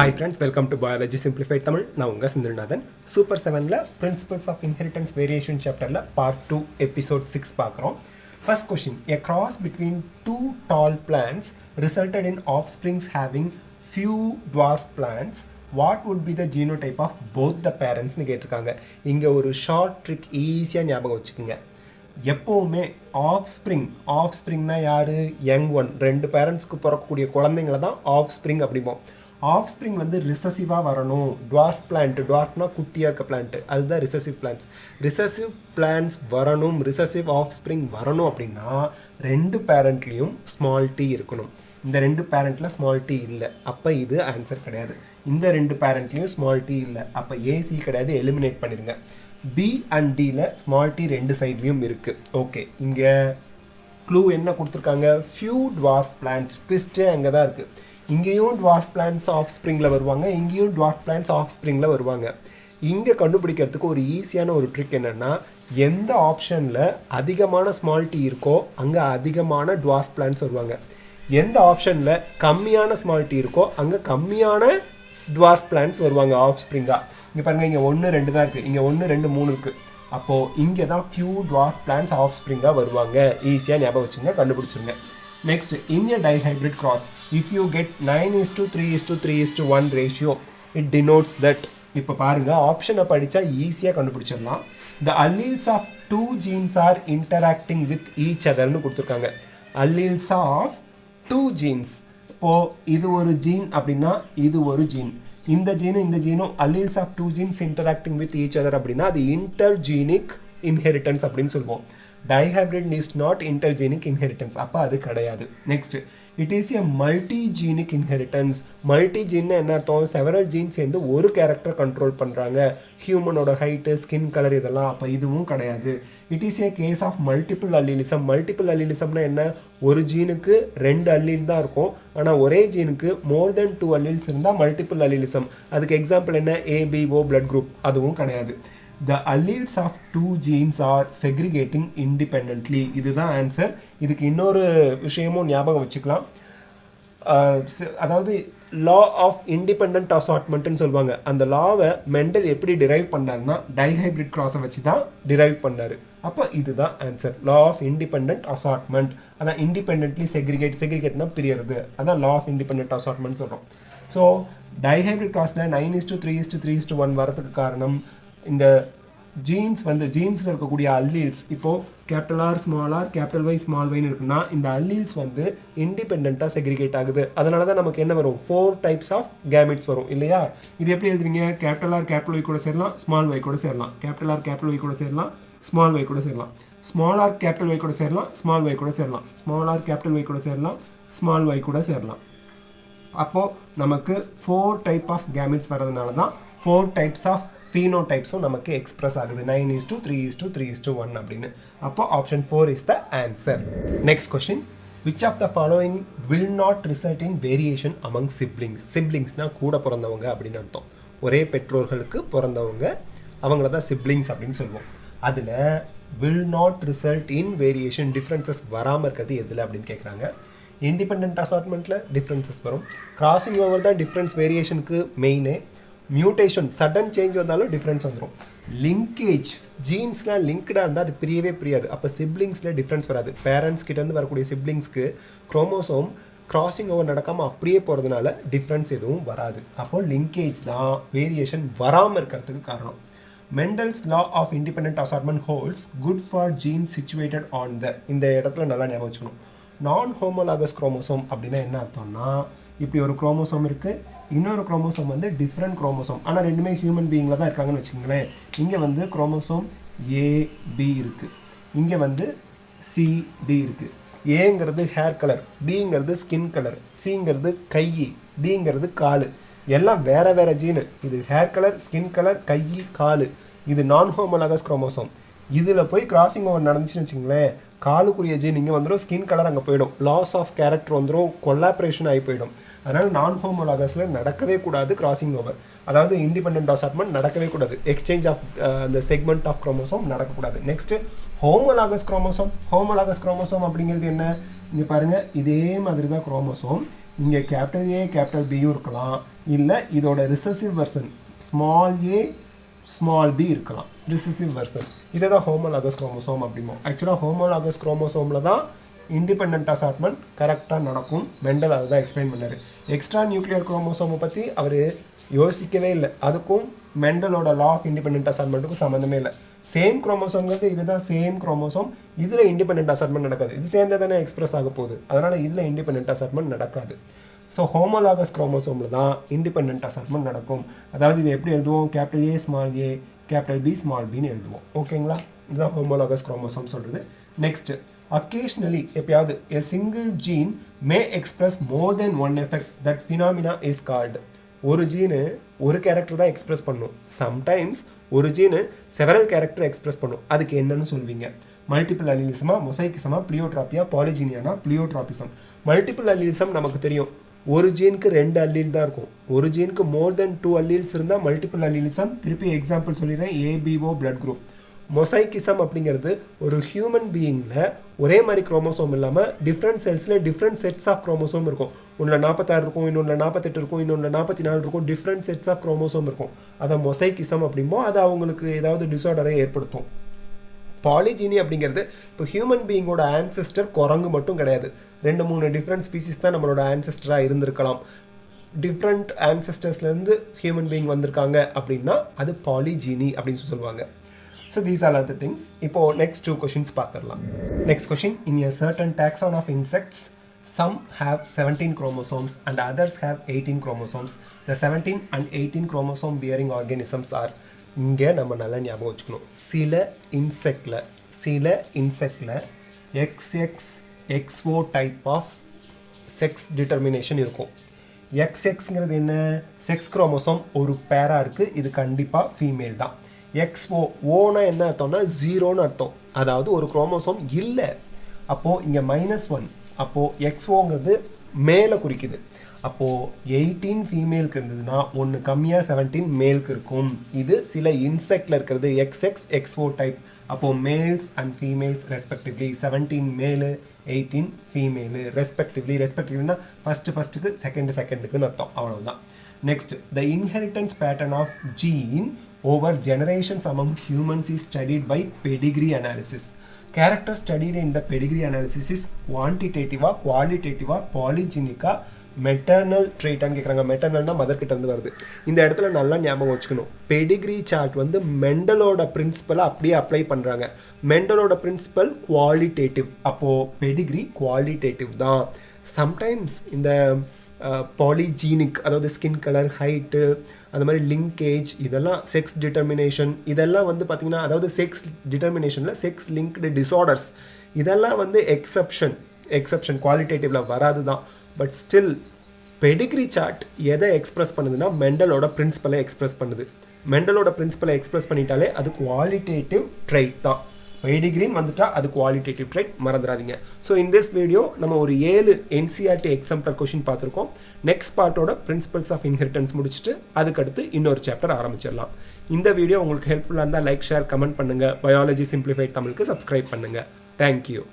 Hi friends, welcome to Biology Simplified Tamil. நான் உங்க Senthilnathan. Super 7ல Principles of Inheritance Variation chapterல part 2 episode 6 பார்க்குறோம். First question, a cross between two tall plants resulted in offsprings having few dwarf plants. What would be the genotype of both the parents னு கேட்டிருக்காங்க. இங்க ஒரு short trick ஈஸியா ஞாபகம் வச்சுக்கோங்க. எப்போவுமே ஆஃப்ஸ்ப்ரிங்னா யாரு? Young one. ரெண்டு பேரண்ட்ஸ்க்கு பிறக்கக்கூடிய குழந்தைங்களை தான் ஆஃப்ஸ்ப்ரிங் அப்படிம்போம். ஆஃப்ஸ்ப்ரிங் வந்து ரிசசிவாக வரணும். டுவார்ஃப் பிளான்ட், டுவார்ஃப்னா குட்டியாக இருக்க பிளான்ட்டு, அதுதான் ரிசசிவ் பிளான்ட்ஸ். ரிசசிவ் பிளான்ட்ஸ் வரணும், ரிசசிவ் ஆஃப்ஸ்ப்ரிங் வரணும் அப்படின்னா ரெண்டு பேரண்ட்லேயும் ஸ்மால் டி இருக்கணும். இந்த ரெண்டு பேரண்ட்டில் ஸ்மால் டி இல்லை, அப்போ இது ஆன்சர் கிடையாது. இந்த ரெண்டு பேரண்ட்லேயும் ஸ்மால் டி இல்லை, அப்போ ஏசி கிடையாது, எலிமினேட் பண்ணிடுங்க. பி அண்ட் டியில் ஸ்மால் டி ரெண்டு சைட்லேயும் இருக்குது. ஓகே, இங்கே க்ளூ என்ன கொடுத்துருக்காங்க? Few dwarf plants. ட்விஸ்ட்டே அங்கே தான் இருக்குது. இங்கேயும் டுவார்ஃப் பிளான்ட்ஸ் ஆஃப் ஸ்ப்ரிங்கில் வருவாங்க, இங்கேயும் டுவார்ஃப் பிளான்ட்ஸ் ஆஃப் ஸ்ப்ரிங்கில் வருவாங்க. இங்கே கண்டுபிடிக்கிறதுக்கு ஒரு ஈஸியான ஒரு ட்ரிக் என்னென்னா, எந்த ஆப்ஷனில் அதிகமான ஸ்மால் டி இருக்கோ அங்கே அதிகமான டுவார்ஃப் பிளான்ட்ஸ் வருவாங்க. எந்த ஆப்ஷனில் கம்மியான ஸ்மால் டி இருக்கோ அங்கே கம்மியான டுவார்ஃப் பிளான்ட்ஸ் வருவாங்க ஆஃப் ஸ்ப்ரிங்காக. இங்கே பாருங்கள், இங்கே 1 2 தான் இருக்குது, இங்கே 1 2 3 இருக்குது. அப்போது இங்கே தான் ஃபியூ டுவார்ஃப் பிளான்ட்ஸ் ஆஃப் ஸ்ப்ரிங்காக வருவாங்க. ஈஸியாக ஞாபகம் வச்சுங்க, கண்டுபிடிச்சிருங்க. Next, in a dihybrid cross, if you get 9:3:3:1 ratio, it denotes that. இப்போ பாருங்கள், ஆப்ஷனை படித்தா ஈஸியாக கண்டுபிடிச்சிடலாம். The alleles of two genes are interacting with each otherன்னு கொடுத்துருக்காங்க. Alleles of two genes. இப்போது இது ஒரு ஜீன் அப்படின்னா இது ஒரு ஜீன், இந்த ஜீனும் alleles of two genes interacting with each other அப்படின்னா அது இன்டர்ஜீனிக் இன்ஹெரிட்டன்ஸ் அப்படின்னு சொல்லுவோம். Dihybrid is not intergenic inheritance, அப்போ அது கிடையாது. Next, it is a multigenic inheritance. Multigene என்ன அர்த்தம்? செவரல் ஜீன் சேர்ந்து ஒரு கேரக்டர் கண்ட்ரோல் பண்ணுறாங்க, ஹியூமனோட ஹைட்டு, ஸ்கின் கலர் இதெல்லாம். அப்போ இதுவும் கிடையாது. It is a case of multiple allelism. Multiple அல்லீலிசம்னா என்ன? ஒரு ஜீனுக்கு 2 அல்லீல் தான் இருக்கும், ஆனால் ஒரே ஜீனுக்கு மோர் தென் 2 அல்லீல்ஸ் இருந்தால் மல்டிபிள் அல்லீலிசம். அதுக்கு எக்ஸாம்பிள் என்ன? ABO blood group. அதுவும் கிடையாது. The alleles of two genes are segregating independently. இதுதான் ஆன்சர். இதுக்கு இன்னொரு விஷயமும் ஞாபகம் வச்சுக்கலாம். அதாவது லா ஆஃப் இண்டிபெண்ட் அசார்ட்மெண்ட்னு சொல்லுவாங்க. அந்த லாவை மெண்டல் எப்படி டிரைவ் பண்ணாருன்னா டைஹைப்ரிட் கிராஸை வச்சு தான் டிரைவ் பண்ணார். அப்போ இதுதான் answer, law of independent assortment. அதான் இண்டிபெண்ட்லி செக்ரிகேட்னா பிரியறது, அதான் லா ஆஃப் இண்டிபெண்ட் அசார்ட்மெண்ட் சொல்கிறோம். ஸோ டைஹைப்ரிட் கிராஸில் 9:3:3:1 வரதுக்கு காரணம் இந்த ஜீன்ஸில் இருக்கக்கூடிய அல்லீல்ஸ். இப்போது capital R small R capital Y small ஒய்னு இருக்குன்னா இந்த அல்லீல்ஸ் வந்து இண்டிபெண்ட்டாக செக்ரிகேட் ஆகுது. அதனால தான் நமக்கு என்ன வரும்? 4 டைப்ஸ் ஆஃப் கேமெட்ஸ் வரும் இல்லையா? இது எப்படி எழுதுறீங்க? கேபிட்டல் ஆர் கேபிட்டல் ஒய் கூட சேரலாம், ஸ்மால் ஒய் கூட சேரலாம். கேபிட்டல் ஆர் கேபிட்டல் ஒய் கூட சேரலாம், ஸ்மால் ஒய் கூட சேரலாம். ஸ்மால் ஆர் கேபிட்டல் ஒய் கூட சேரலாம், ஸ்மால் ஒய் கூட சேரலாம். ஸ்மால் ஆர் கேபிட்டல் ஒய் கூட சேரலாம், ஸ்மால் ஒய் கூட சேரலாம். அப்போது நமக்கு 4 டைப் ஆஃப் கேமெட்ஸ் வரதுனால தான் 4 டைப்ஸ் ஆஃப் phenotypes நமக்கு எக்ஸ்பிரஸ் ஆகுது 9:3:3:1 அப்படின்னு. அப்போ option 4 is the answer. Next question, which of the following will not result in variation among siblings? சிப்ளிங்ஸ்னா கூட பிறந்தவங்க அப்படின்னு அர்த்தம். ஒரே பெற்றோர்களுக்கு பிறந்தவங்க, அவங்கள தான் சிப்ளிங்ஸ் அப்படின்னு சொல்லுவோம். அதில் will not result in variation, differences வராமல் இருக்கிறது எதில் அப்படின்னு கேட்குறாங்க. இண்டிபெண்ட் அசார்ட்மெண்ட்டில் டிஃப்ரென்சஸ் வரும். கிராசிங் ஓவர் தான் டிஃப்ரென்ஸ் வேரியேஷனுக்கு மெயினே. மியூட்டேஷன், சடன் சேஞ்ச் வந்தாலும் டிஃப்ரென்ஸ் வந்துடும். லிங்கேஜ், ஜீன்ஸ்லாம் லிங்க்டாக இருந்தால் அது பிரியாது. அப்போ சிப்ளிங்ஸில் டிஃப்ரென்ஸ் வராது. பேரண்ட்ஸ் கிட்டேருந்து வரக்கூடிய சிப்ளிங்ஸ்க்கு குரோமோசோம் கிராசிங் ஓவர் நடக்காமல் அப்படியே போகிறதுனால டிஃப்ரென்ஸ் எதுவும் வராது. அப்போ லிங்கேஜ் தான் வேரியேஷன் வராமல் இருக்கிறதுக்கு காரணம். Mendel's law of independent assortment holds good for gene situated on the. இந்த இடத்துல நல்லா ஞாபகம் வச்சுக்கணும். நான் ஹோமோலாகஸ் குரோமோசோம் அப்படின்னா என்ன அர்த்தம்னா, இப்படி ஒரு குரோமோசோம் இருக்குது, இன்னொரு குரோமோசோம் வந்து டிஃப்ரெண்ட் குரோமோசோம், ஆனால் ரெண்டுமே ஹியூமன் பீயிங்கில் தான் இருக்காங்கன்னு வச்சுக்கோங்களேன். இங்கே வந்து குரோமோசோம் ஏபி இருக்குது, இங்கே வந்து சிடி இருக்குது. ஏங்கிறது ஹேர் கலர், பிங்கிறது ஸ்கின் கலர், சிங்கிறது கை, டிங்கிறது கால். எல்லாம் வேறு வேறு ஜீனு. இது ஹேர் கலர், ஸ்கின் கலர், கை, கால். இது நான் ஹோமோலாகஸ் குரோமோசோம். இதில் போய் கிராசிங் ஓவர் நடந்துச்சுன்னு வச்சுங்களேன், காலுக்குரிய ஜீன் இங்கே வந்துடும், ஸ்கின் கலர் அங்கே போயிடும், லாஸ் ஆஃப் கேரக்டர் வந்துடும், கொலாபரேஷன் ஆகி போயிடும். அதனால் நான் ஹோமோலாகஸில் நடக்கவே கூடாது கிராசிங் ஓவர். அதாவது இண்டிபெண்ட் அசார்ட்மெண்ட் நடக்கவே கூடாது. எக்ஸ்சேஞ்ச் ஆஃப் அந்த செக்மெண்ட் ஆஃப் குரோமோசோம் நடக்கக்கூடாது. நெக்ஸ்ட்டு ஹோமோலாகஸ் குரோமோசோம் அப்படிங்கிறது என்ன? இங்கே பாருங்கள், இதே மாதிரி தான் குரோமோசோம். இங்கே கேபிட்டல் ஏ கேபிட்டல் பியும் இருக்கலாம், இல்லை இதோட recessive version small a small b இருக்கலாம், ரிசசிவ் வெர்சன். இதை தான் ஹோமோலாகஸ் குரோமோசோம் அப்படிமோ. ஆக்சுவலாக ஹோமோலாகஸ் குரோமோசோமில் தான் இண்டிபெண்ட் அசார்ட்மெண்ட் கரெக்டாக நடக்கும். மெண்டல் அதை தான் எக்ஸ்பிளைன் பண்ணார். எக்ஸ்ட்ரா நியூக்ளியர் குரோமோசோமை பற்றி அவர் யோசிக்கவே இல்லை. அதுக்கும் மெண்டலோட லா ஆஃப் இண்டிபெண்ட் அசார்ட்மெண்ட்டுக்கும் சம்மந்தமே இல்லை. சேம் குரோமோசோம்ங்கிறது இதுதான் சேம் குரோமோசோம். இதில் இண்டிபெண்ட் அசார்ட்மெண்ட் நடக்காது. இது சேர்ந்து தானே எக்ஸ்பிரஸ் ஆக போகுது. அதனால் இதில் இண்டிபெண்ட் அசார்ட்மெண்ட் நடக்காது. ஸோ ஹோமோலாகஸ் குரோமோசோமில் தான் இண்டிபெண்ட் அசார்ட்மெண்ட் நடக்கும். அதாவது இது எப்படி எழுதுவோம்? Capital A small A capital B small பின்னு எழுதுவோம். ஓகேங்களா? இதுதான் ஹோமோலாகஸ் குரோமோசோம் சொல்கிறது. நெக்ஸ்ட், occasionally எப்பயாவது a single gene may express more than one effect. that phenomena is called. ஒரு ஜீனு ஒரு கேரக்டர் தான் எக்ஸ்பிரஸ் பண்ணும். சம்டைம்ஸ் ஒரு ஜீனு செவரல் கேரக்டர் எக்ஸ்பிரஸ் பண்ணும். அதுக்கு என்னன்னு சொல்வீங்க? மல்டிபிள் அல்லீலிசமா, மொசைக்கிசமா, பிளியோட்ராப்பியா, பாலிஜீனியானா? பிளியோட்ராபிசம். மல்டிபிள் அல்லீலிசம் நமக்கு தெரியும். ஒரு ஜீனுக்கு 2 அல்லீல் தான் இருக்கும். ஒரு ஜீனுக்கு மோர் தென் 2 அல்லீல்ஸ் இருந்தால் மல்டிபிள் அல்லீலிசம். திருப்பி எக்ஸாம்பிள் சொல்லிடுறேன், ஏபிஓ பிளட் குரூப். மொசைக்கிசம் அப்படிங்கிறது ஒரு ஹியூமன் பீயிங்கில் ஒரே மாதிரி குரோமோசோம் இல்லாமல் டிஃப்ரெண்ட் செல்ஸில் டிஃப்ரெண்ட் செட்ஸ் ஆஃப் குரோமோசோம் இருக்கும். ஒன்றில் 46 இருக்கும், இன்னொன்று 48 இருக்கும், இன்னொன்று 44 இருக்கும். டிஃப்ரெண்ட் செட்ஸ் ஆஃப் குரோமோசோம் இருக்கும். அதை மொசைக்கிசம் அப்படிம்போம். அது அவங்களுக்கு ஏதாவது டிஸார்டரை ஏற்படுத்தும். பாலிஜீனி அப்படிங்கிறது இப்போ ஹியூமன் பீயிங்கோட ஆன்செஸ்டர் குரங்கு மட்டும் கிடையாது. 2-3 டிஃப்ரெண்ட் ஸ்பீசிஸ் தான் நம்மளோட ஆன்செஸ்டராக இருந்திருக்கலாம். டிஃப்ரெண்ட் ஆன்செஸ்டர்ஸ்லேருந்து ஹியூமன் பீயிங் வந்திருக்காங்க அப்படின்னா அது பாலிஜீனி அப்படின்னு சொல்லுவாங்க. So these are the things. இப்போ next 2 questions பார்த்துடலாம். Next question, in a certain taxon of insects, some have 17 chromosomes and others have 18 chromosomes. The 17 and 18 chromosome bearing organisms are, இங்கே நம்ம நல்லா ஞாபகம் வச்சுக்கணும், சில இன்செக்டில் XX XO type of sex determination இருக்கும். XXங்கிறது என்ன? செக்ஸ் குரோமோசோம் ஒரு பேராக இருக்குது. இது கண்டிப்பாக ஃபீமேல் தான். XO ஓனா என்ன அர்த்தம்னா 0ன்னு அர்த்தம். அதாவது ஒரு குரோமோசோம் இல்லை. அப்போது இங்கே -1. அப்போது XOங்கிறது மேலே குறிக்குது. அப்போது 18 ஃபீமேலுக்கு இருந்ததுன்னா ஒன்று கம்மியாக 17 மேலுக்கு இருக்கும். இது சில இன்செக்டில் இருக்கிறது XX XO டைப். அப்போது males and females respectively 17 male 18 female ரெஸ்பெக்டிவ்லினா ஃபஸ்ட்டுக்கு செகண்டுக்குன்னு அர்த்தம். அவ்வளவுதான். Next, the inheritance pattern of gene over generations among humans is studied by pedigree analysis. Character studied in the pedigree analysis is quantitative, qualitative, polygenic, maternal trait ன்னு கேட்குறாங்க. மெட்டர்னல்னா mother கிட்ட இருந்து வருது. இந்த இடத்துல நல்லா ஞாபகம் வச்சுக்கணும், பெடிகிரி சார்ட் வந்து மெண்டலோட பிரின்சிபலை அப்படியே அப்ளை பண்ணுறாங்க. மெண்டலோட பிரின்சிபல் குவாலிட்டேட்டிவ். அப்போது பெடிகிரி குவாலிட்டேட்டிவ் தான். சம்டைம்ஸ் இந்த பாலிஜீனிக், அதாவது ஸ்கின் கலர், ஹைட்டு, அந்த மாதிரி லிங்கேஜ், இதெல்லாம் செக்ஸ் டிட்டர்மினேஷன், இதெல்லாம் வந்து பார்த்திங்கன்னா, அதாவது செக்ஸ் டிட்டர்மினேஷனில் செக்ஸ் லிங்க்டு டிஸார்டர்ஸ், இதெல்லாம் வந்து எக்ஸப்ஷன் குவாலிட்டேட்டிவில் வராது தான். பட் ஸ்டில் பெடிகிரி சார்ட் எதை எக்ஸ்பிரஸ் பண்ணுதுன்னா மெண்டலோட பிரின்சிபலை எக்ஸ்பிரஸ் பண்ணுது. மெண்டலோட பிரின்சிபலை எக்ஸ்பிரஸ் பண்ணிட்டாலே அது குவாலிட்டேட்டிவ் ட்ரைட் தான். பெடிகிரின்னு வந்துட்டா அது குவாலிட்டேட்டிவ் ட்ரைட், மறந்துடாதீங்க. ஸோ இன் திஸ் வீடியோ நம்ம ஒரு 7 NCERT எக்ஸாம்பிள் கொஷின் பார்த்துருக்கோம். நெக்ஸ்ட் பார்ட்டோட பிரின்சிபல்ஸ் ஆஃப் இன்ஹெரிட்டன்ஸ் முடிச்சுட்டு அதுக்கடுத்து இன்னொரு சாப்டர் ஆரம்பிச்சிடலாம். இந்த வீடியோ உங்களுக்கு ஹெல்ப்ஃபுல்லாக இருந்தால் லைக், ஷேர், கமெண்ட் பண்ணுங்கள். பயாலஜி சிம்பிளிஃபைட் தமிழுக்கு சப்ஸ்கிரைப் பண்ணுங்கள். தேங்க்யூ.